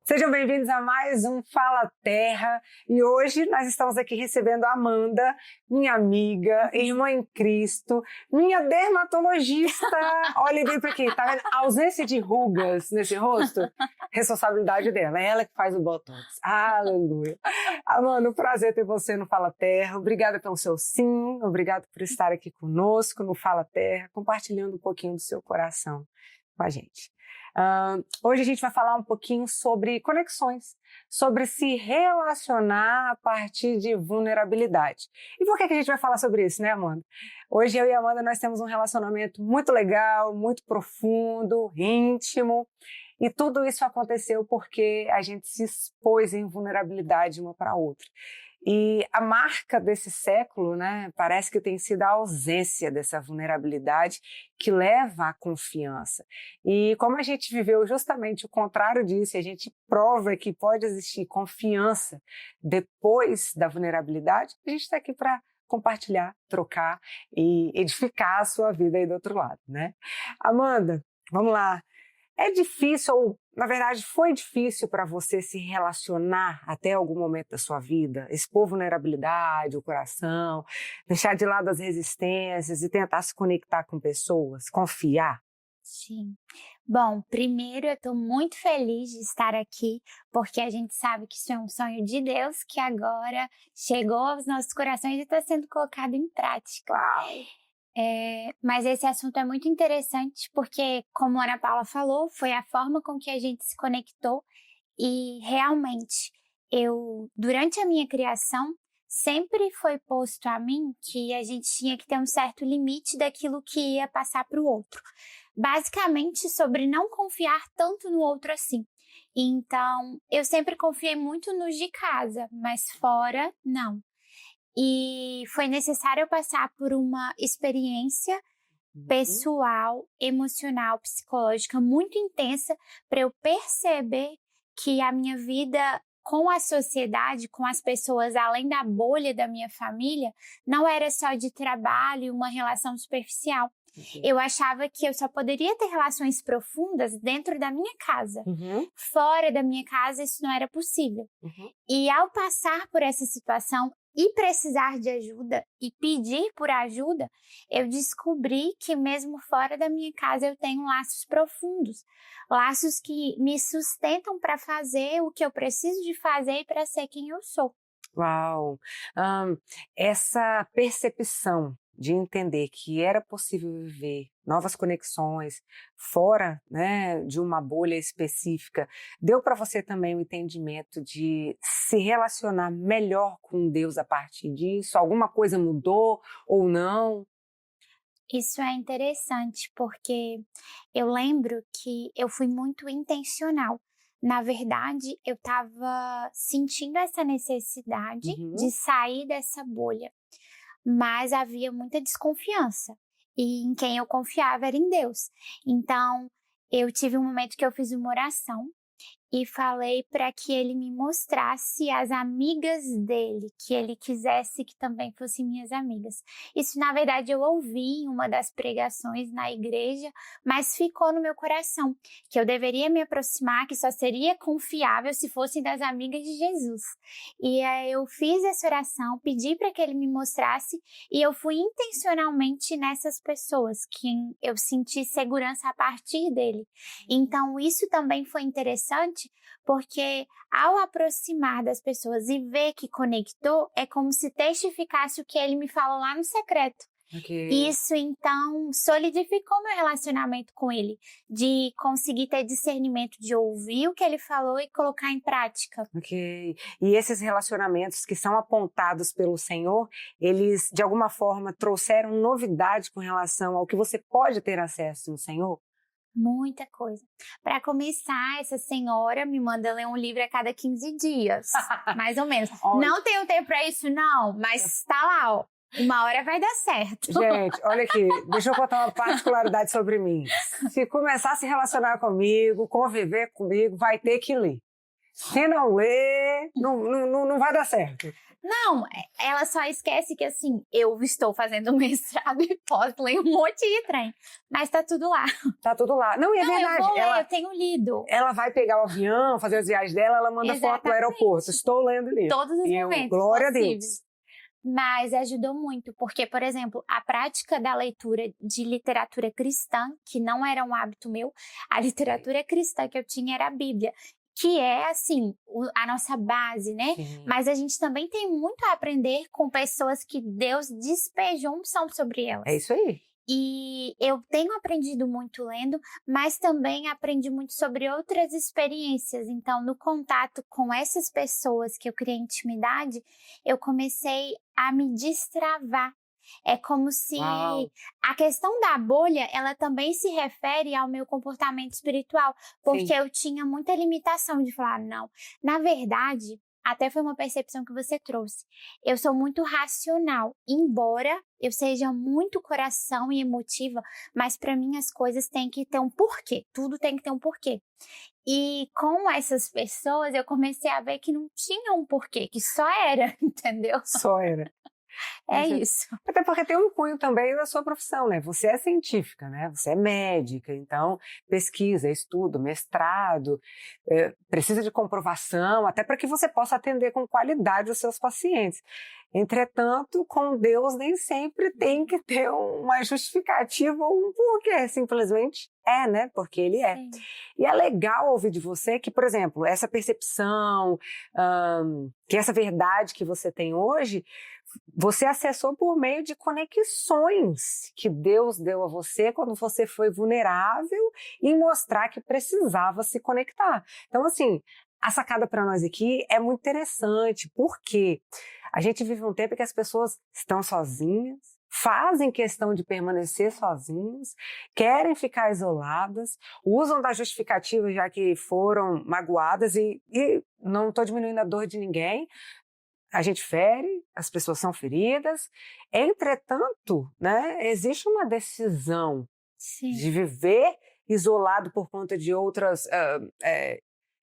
Sejam bem-vindos a mais um Fala Terra e hoje nós estamos aqui recebendo a Amanda, minha amiga, irmã em Cristo, minha dermatologista. Olha bem para aqui, tá vendo? A ausência de rugas nesse rosto, responsabilidade dela, é ela que faz o botox. Aleluia. Amanda, um prazer ter você no Fala Terra, obrigada pelo seu sim, obrigada por estar aqui conosco no Fala Terra, compartilhando um pouquinho do seu coração com a gente. Hoje a gente vai falar um pouquinho sobre conexões, sobre se relacionar a partir de vulnerabilidade. E por que a gente vai falar sobre isso, né, Amanda? Hoje eu e a Amanda nós temos um relacionamento muito legal, muito profundo, íntimo, e tudo isso aconteceu porque a gente se expôs em vulnerabilidade uma para a outra. E a marca desse século, né, parece que tem sido a ausência dessa vulnerabilidade que leva à confiança. E como a gente viveu justamente o contrário disso, a gente prova que pode existir confiança depois da vulnerabilidade, a gente está aqui para compartilhar, trocar e edificar a sua vida aí do outro lado, né? Amanda, vamos lá. É difícil, ou na verdade foi difícil para você se relacionar até algum momento da sua vida, expor vulnerabilidade, o coração, deixar de lado as resistências e tentar se conectar com pessoas, confiar? Sim. Bom, primeiro eu estou muito feliz de estar aqui, porque a gente sabe que isso é um sonho de Deus que agora chegou aos nossos corações e está sendo colocado em prática. Uau. Mas esse assunto é muito interessante porque, como a Ana Paula falou, foi a forma com que a gente se conectou e realmente durante a minha criação, sempre foi posto a mim que a gente tinha que ter um certo limite daquilo que ia passar para o outro. Basicamente sobre não confiar tanto no outro assim. Então, eu sempre confiei muito nos de casa, mas fora, não. E foi necessário eu passar por uma experiência pessoal, emocional, psicológica muito intensa para eu perceber que a minha vida com a sociedade, com as pessoas além da bolha da minha família, não era só de trabalho e uma relação superficial. Eu achava que eu só poderia ter relações profundas dentro da minha casa. Fora da minha casa, isso não era possível. E ao passar por essa situação e precisar de ajuda e pedir por ajuda, eu descobri que mesmo fora da minha casa eu tenho laços profundos. Laços que me sustentam para fazer o que eu preciso de fazer e para ser quem eu sou. Uau! Essa percepção de entender que era possível viver novas conexões fora, né, de uma bolha específica, deu para você também o entendimento de se relacionar melhor com Deus a partir disso? Alguma coisa mudou ou não? Isso é interessante porque eu lembro que eu fui muito intencional. Na verdade, eu estava sentindo essa necessidade de sair dessa bolha, mas havia muita desconfiança. E em quem eu confiava era em Deus. Então, eu tive um momento que eu fiz uma oração e falei para que ele me mostrasse as amigas dele, que ele quisesse que também fossem minhas amigas. Isso, na verdade, eu ouvi em uma das pregações na igreja, mas ficou no meu coração, que eu deveria me aproximar, que só seria confiável se fossem das amigas de Jesus. E aí eu fiz essa oração, pedi para que ele me mostrasse e eu fui intencionalmente nessas pessoas, que eu senti segurança a partir dele. Então, isso também foi interessante, porque ao aproximar das pessoas e ver que conectou, é como se testificasse o que ele me falou lá no secreto. Isso, então, solidificou meu relacionamento com ele, de conseguir ter discernimento de ouvir o que ele falou e colocar em prática. E esses relacionamentos que são apontados pelo Senhor, eles, de alguma forma, trouxeram novidade com relação ao que você pode ter acesso no Senhor? Muita coisa. Para começar, essa senhora me manda ler um livro a cada 15 dias, mais ou menos. Não tenho tempo para isso, não, mas tá lá, ó. Uma hora vai dar certo. Gente, olha aqui, deixa eu contar uma particularidade sobre mim. Se começar a se relacionar comigo, conviver comigo, vai ter que ler. Se não ler, não vai dar certo. Não, ela só esquece que, assim, eu estou fazendo mestrado e posso ler um monte de trem. Mas tá tudo lá. Tá tudo lá. Não, e é Não, verdade. eu vou ler, eu tenho lido. Ela vai pegar o avião, fazer as viagens dela, ela manda foto do aeroporto. Estou lendo o livro. Todos os momentos glória possíveis. a Deus. Mas ajudou muito, porque, por exemplo, a prática da leitura de literatura cristã, que não era um hábito meu, a literatura cristã que eu tinha era a Bíblia, que é, assim, a nossa base, né? Sim. Mas a gente também tem muito a aprender com pessoas que Deus despejou unção sobre elas. É isso aí. E eu tenho aprendido muito lendo, mas também aprendi muito sobre outras experiências. Então, no contato com essas pessoas que eu criei intimidade, eu comecei a me destravar. É como se Uau. a questão da bolha, ela também se refere ao meu comportamento espiritual, porque Sim. eu tinha muita limitação de falar, não. Na verdade, até foi uma percepção que você trouxe. Eu sou muito racional, embora eu seja muito coração e emotiva, mas para mim as coisas têm que ter um porquê, tudo tem que ter um porquê. E com essas pessoas eu comecei a ver que não tinha um porquê, que só era, entendeu? Só era. É isso. Até porque tem um cunho também da sua profissão, né? Você é científica, né? Você é médica, então pesquisa, estudo, mestrado, precisa de comprovação, até para que você possa atender com qualidade os seus pacientes. Entretanto, com Deus nem sempre tem que ter uma justificativa ou um porquê, simplesmente é, né? Porque Ele é. Sim. E é legal ouvir de você que, por exemplo, essa percepção, que essa verdade que você tem hoje, você acessou por meio de conexões que Deus deu a você quando você foi vulnerável e mostrar que precisava se conectar. Então, assim, a sacada para nós aqui é muito interessante, porque a gente vive um tempo em que as pessoas estão sozinhas, fazem questão de permanecer sozinhas, querem ficar isoladas, usam da justificativa já que foram magoadas e não estou diminuindo a dor de ninguém. A gente fere, as pessoas são feridas. Entretanto, né, existe uma decisão Sim. de viver isolado por conta de outras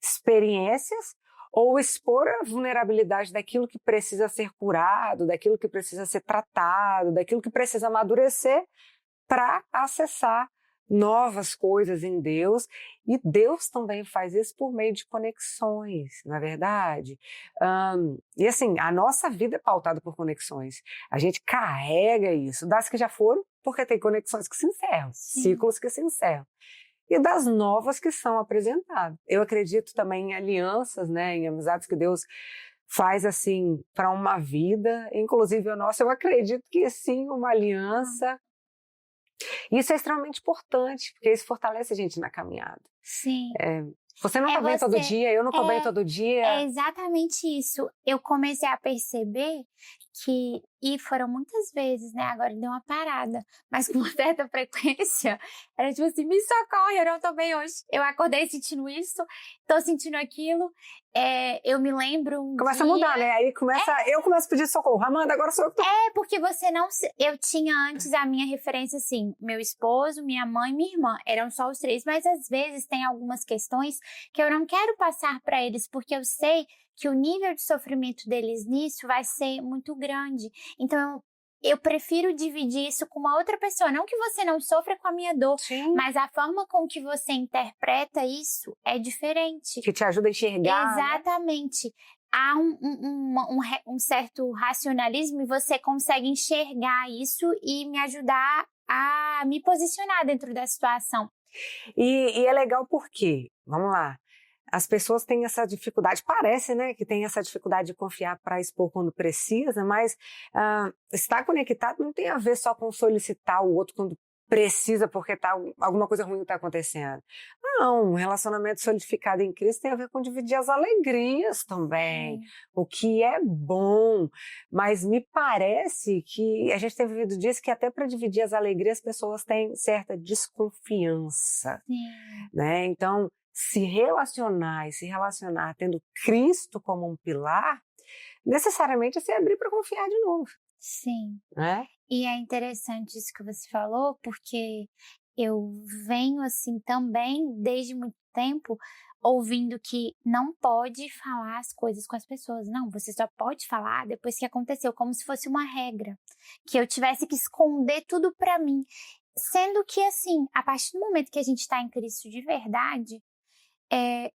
experiências ou expor a vulnerabilidade daquilo que precisa ser curado, daquilo que precisa ser tratado, daquilo que precisa amadurecer para acessar novas coisas em Deus, e Deus também faz isso por meio de conexões, não é verdade? E assim, a nossa vida é pautada por conexões, a gente carrega isso, das que já foram, porque tem conexões que se encerram, ciclos que se encerram, e das novas que são apresentadas. Eu acredito também em alianças, né, em amizades que Deus faz assim para uma vida, inclusive a nossa, eu acredito que sim, uma aliança. Isso é extremamente importante, porque isso fortalece a gente na caminhada. Sim. Você não está bem todo dia, eu não estou bem todo dia. É exatamente isso. Eu comecei a perceber que, e foram muitas vezes, né? Agora deu uma parada, mas com uma certa frequência, era tipo assim, me socorre, eu não tô bem hoje. Eu acordei sentindo isso, tô sentindo aquilo. Eu me lembro Começa a mudar, né? Aí eu começo a pedir socorro. Amanda, agora sou eu que tô... porque você não... Eu tinha antes a minha referência, assim, meu esposo, minha mãe e minha irmã. Eram só os três, mas às vezes tem algumas questões que eu não quero passar para eles, porque eu sei que o nível de sofrimento deles nisso vai ser muito grande. Então, eu prefiro dividir isso com uma outra pessoa. Não que você não sofra com a minha dor, Sim. mas a forma com que você interpreta isso é diferente. Que te ajuda a enxergar. Exatamente. Né? Há um certo racionalismo e você consegue enxergar isso e me ajudar a me posicionar dentro da situação. E é legal porque, vamos lá, as pessoas têm essa dificuldade, parece, né, que tem essa dificuldade de confiar para expor quando precisa, mas estar conectado não tem a ver só com solicitar o outro quando precisa porque alguma coisa ruim está acontecendo. Não, um relacionamento solidificado em Cristo tem a ver com dividir as alegrias também, o que é bom, mas me parece que a gente tem vivido dias que até para dividir as alegrias as pessoas têm certa desconfiança, né? Então, se relacionar tendo Cristo como um pilar, necessariamente é se abrir para confiar de novo. Sim. Né? E é interessante isso que você falou, porque eu venho assim também desde muito tempo ouvindo que não pode falar as coisas com as pessoas. Não, você só pode falar depois que aconteceu, como se fosse uma regra, que eu tivesse que esconder tudo pra mim. Sendo que assim, a partir do momento que a gente tá em Cristo de verdade,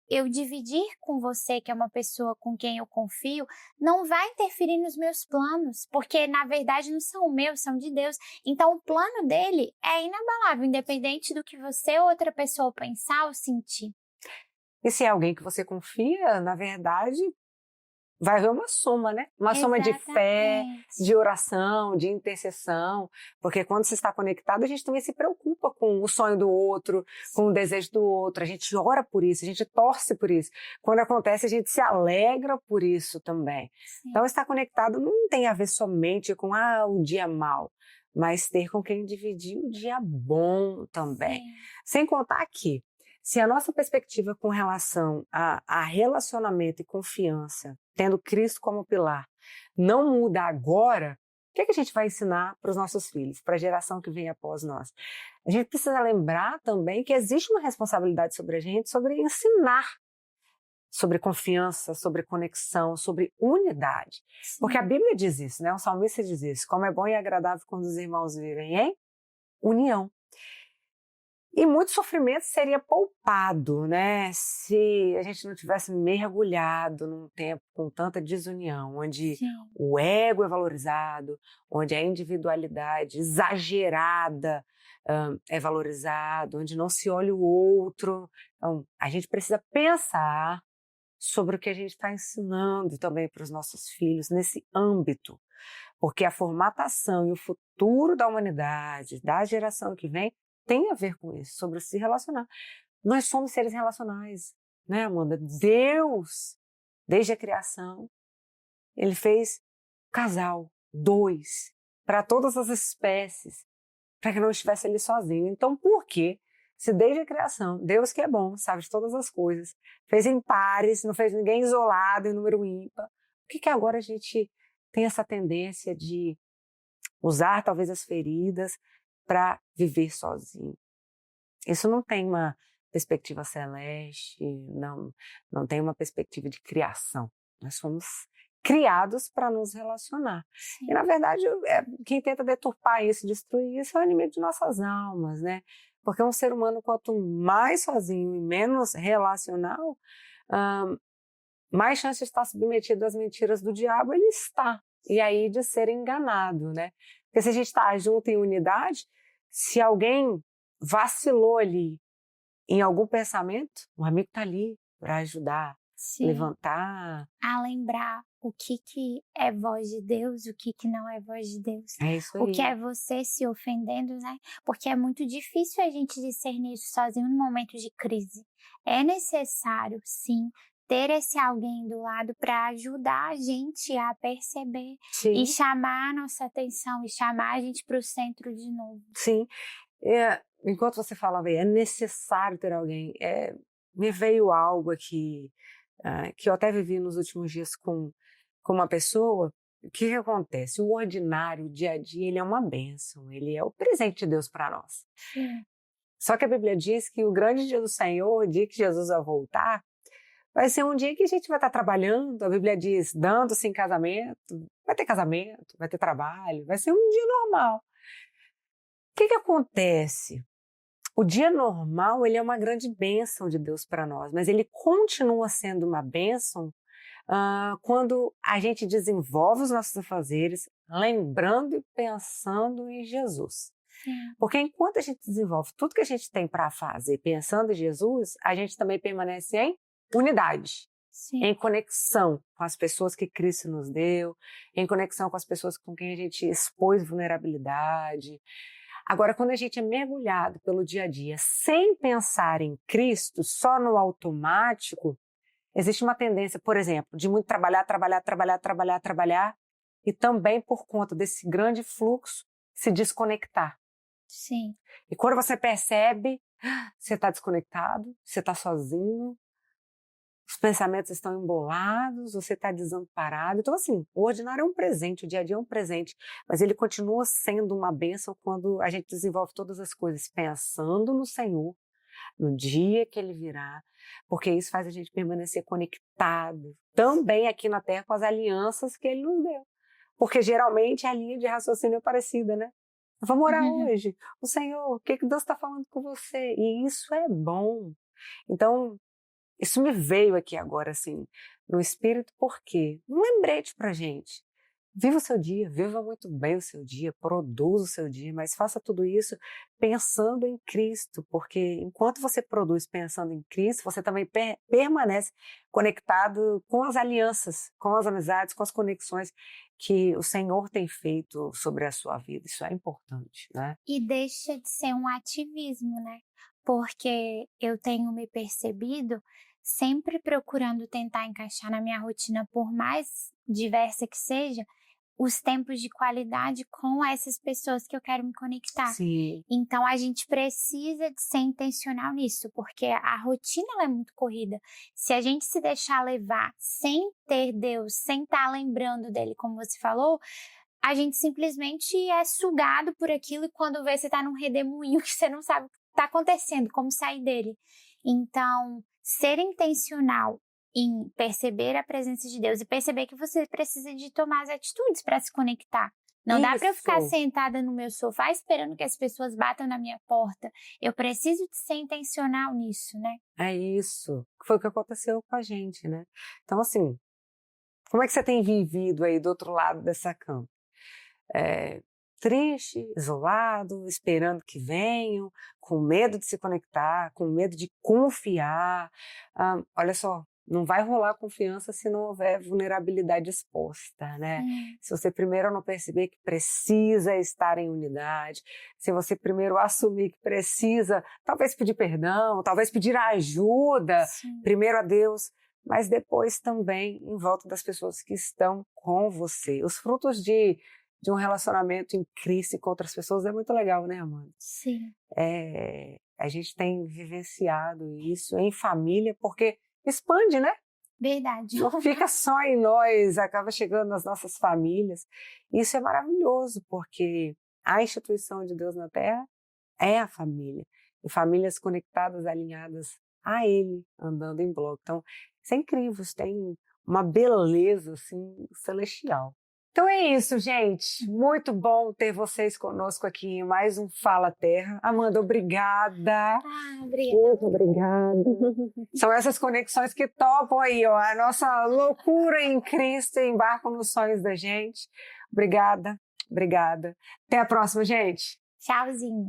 eu dividir com você, que é uma pessoa com quem eu confio, não vai interferir nos meus planos, porque na verdade não são meus, são de Deus. Então o plano dele é inabalável, independente do que você ou outra pessoa pensar ou sentir. E se é alguém que você confia, na verdade, vai haver uma soma, né? Uma soma de fé, Exatamente. de oração, de intercessão, porque quando você está conectado, a gente também se preocupa com o sonho do outro, com o desejo do outro, a gente ora por isso, a gente torce por isso. Quando acontece, a gente se alegra por isso também. Sim. Então, estar conectado não tem a ver somente com o dia mau, mas ter com quem dividir o dia bom também. Sim. Sem contar que, se a nossa perspectiva com relação a relacionamento e confiança, tendo Cristo como pilar, não muda agora, o que a gente vai ensinar para os nossos filhos, para a geração que vem após nós? A gente precisa lembrar também que existe uma responsabilidade sobre a gente, sobre ensinar, sobre confiança, sobre conexão, sobre unidade. Sim. Porque a Bíblia diz isso, né? O salmista diz isso, como é bom e agradável quando os irmãos vivem em união. E muito sofrimento seria poupado, né, se a gente não tivesse mergulhado num tempo com tanta desunião, onde Sim. o ego é valorizado, onde a individualidade exagerada é valorizado, onde não se olha o outro. Então, a gente precisa pensar sobre o que a gente está ensinando também para os nossos filhos nesse âmbito, porque a formatação e o futuro da humanidade, da geração que vem, tem a ver com isso, sobre se relacionar. Nós somos seres relacionais, né, Amanda? Deus, desde a criação, ele fez casal, dois, para todas as espécies, para que não estivesse ali sozinho. Então, por quê? Se desde a criação, Deus que é bom, sabe de todas as coisas, fez em pares, não fez ninguém isolado em número ímpar, por que agora a gente tem essa tendência de usar talvez as feridas para viver sozinho? Isso não tem uma perspectiva celeste, não tem uma perspectiva de criação. Nós fomos criados para nos relacionar. Sim. E, na verdade, quem tenta deturpar isso, destruir isso, é o inimigo de nossas almas, né? Porque um ser humano, quanto mais sozinho e menos relacional, mais chance de estar submetido às mentiras do diabo ele está. E aí de ser enganado, né? Porque se a gente está junto em unidade, se alguém vacilou ali em algum pensamento, o amigo está ali para ajudar, Sim. levantar. A lembrar o que é voz de Deus, o que não é voz de Deus. É isso aí. O que é você se ofendendo, né? Porque é muito difícil a gente discernir isso sozinho no momento de crise. É necessário, sim, ter esse alguém do lado para ajudar a gente a perceber. Sim. E chamar a nossa atenção, e chamar a gente para o centro de novo. Sim. Enquanto você falava aí, é necessário ter alguém. Me veio algo aqui que eu até vivi nos últimos dias com uma pessoa. O que acontece? O ordinário, o dia a dia, ele é uma bênção, ele é o presente de Deus para nós. Sim. Só que a Bíblia diz que o grande dia do Senhor, o dia que Jesus vai voltar, vai ser um dia que a gente vai estar trabalhando. A Bíblia diz, dando-se em casamento, vai ter trabalho, vai ser um dia normal. O que acontece? O dia normal, ele é uma grande bênção de Deus para nós, mas ele continua sendo uma bênção quando a gente desenvolve os nossos afazeres, lembrando e pensando em Jesus. Sim. Porque enquanto a gente desenvolve tudo que a gente tem para fazer pensando em Jesus, a gente também permanece em unidade. Sim. Em conexão com as pessoas que Cristo nos deu, em conexão com as pessoas com quem a gente expôs vulnerabilidade. Agora, quando a gente é mergulhado pelo dia a dia sem pensar em Cristo, só no automático, existe uma tendência, por exemplo, de muito trabalhar e também por conta desse grande fluxo se desconectar. Sim. E quando você percebe, você está desconectado, você está sozinho, os pensamentos estão embolados, você está desamparado. Então, assim, o ordinário é um presente, o dia a dia é um presente, mas ele continua sendo uma bênção quando a gente desenvolve todas as coisas pensando no Senhor, no dia que Ele virá, porque isso faz a gente permanecer conectado também aqui na Terra com as alianças que Ele nos deu. Porque geralmente a linha de raciocínio é parecida, né? Vamos orar hoje. O Senhor, o que Deus está falando com você? E isso é bom. Então, isso me veio aqui agora, assim, no espírito, porque um lembrete pra gente. Viva o seu dia, viva muito bem o seu dia, produza o seu dia, mas faça tudo isso pensando em Cristo, porque enquanto você produz pensando em Cristo, você também permanece conectado com as alianças, com as amizades, com as conexões que o Senhor tem feito sobre a sua vida. Isso é importante, né? E deixa de ser um ativismo, né? Porque eu tenho me percebido sempre procurando tentar encaixar na minha rotina, por mais diversa que seja, os tempos de qualidade com essas pessoas que eu quero me conectar. Sim. Então a gente precisa de ser intencional nisso, porque a rotina ela é muito corrida. Se a gente se deixar levar sem ter Deus, sem estar lembrando dele, como você falou, a gente simplesmente é sugado por aquilo e quando vê você está num redemoinho que você não sabe o que está acontecendo, como sair dele. Então, ser intencional em perceber a presença de Deus e perceber que você precisa de tomar as atitudes para se conectar. Não dá para eu ficar sentada no meu sofá esperando que as pessoas batam na minha porta. Eu preciso de ser intencional nisso, né? É isso. Foi o que aconteceu com a gente, né? Então, assim, como é que você tem vivido aí do outro lado dessa cama? Triste, isolado, esperando que venham, com medo de se conectar, com medo de confiar. Olha só, não vai rolar confiança se não houver vulnerabilidade exposta, né? Se você primeiro não perceber que precisa estar em unidade, se você primeiro assumir que precisa, talvez pedir perdão, talvez pedir ajuda, primeiro a Deus, mas depois também em volta das pessoas que estão com você. Os frutos de um relacionamento em Cristo com outras pessoas é muito legal, né, Amanda? Sim. A gente tem vivenciado isso em família, porque expande, né? Verdade. Não fica só em nós, acaba chegando nas nossas famílias. Isso é maravilhoso, porque a instituição de Deus na Terra é a família. E famílias conectadas, alinhadas a Ele, andando em bloco. Então, isso é incrível, isso tem uma beleza assim, celestial. Então é isso, gente. Muito bom ter vocês conosco aqui em mais um Fala Terra. Amanda, obrigada. Obrigada. Muito obrigada. São essas conexões que topam aí, ó, a nossa loucura em Cristo e embarcam nos sonhos da gente. Obrigada, obrigada. Até a próxima, gente. Tchauzinho.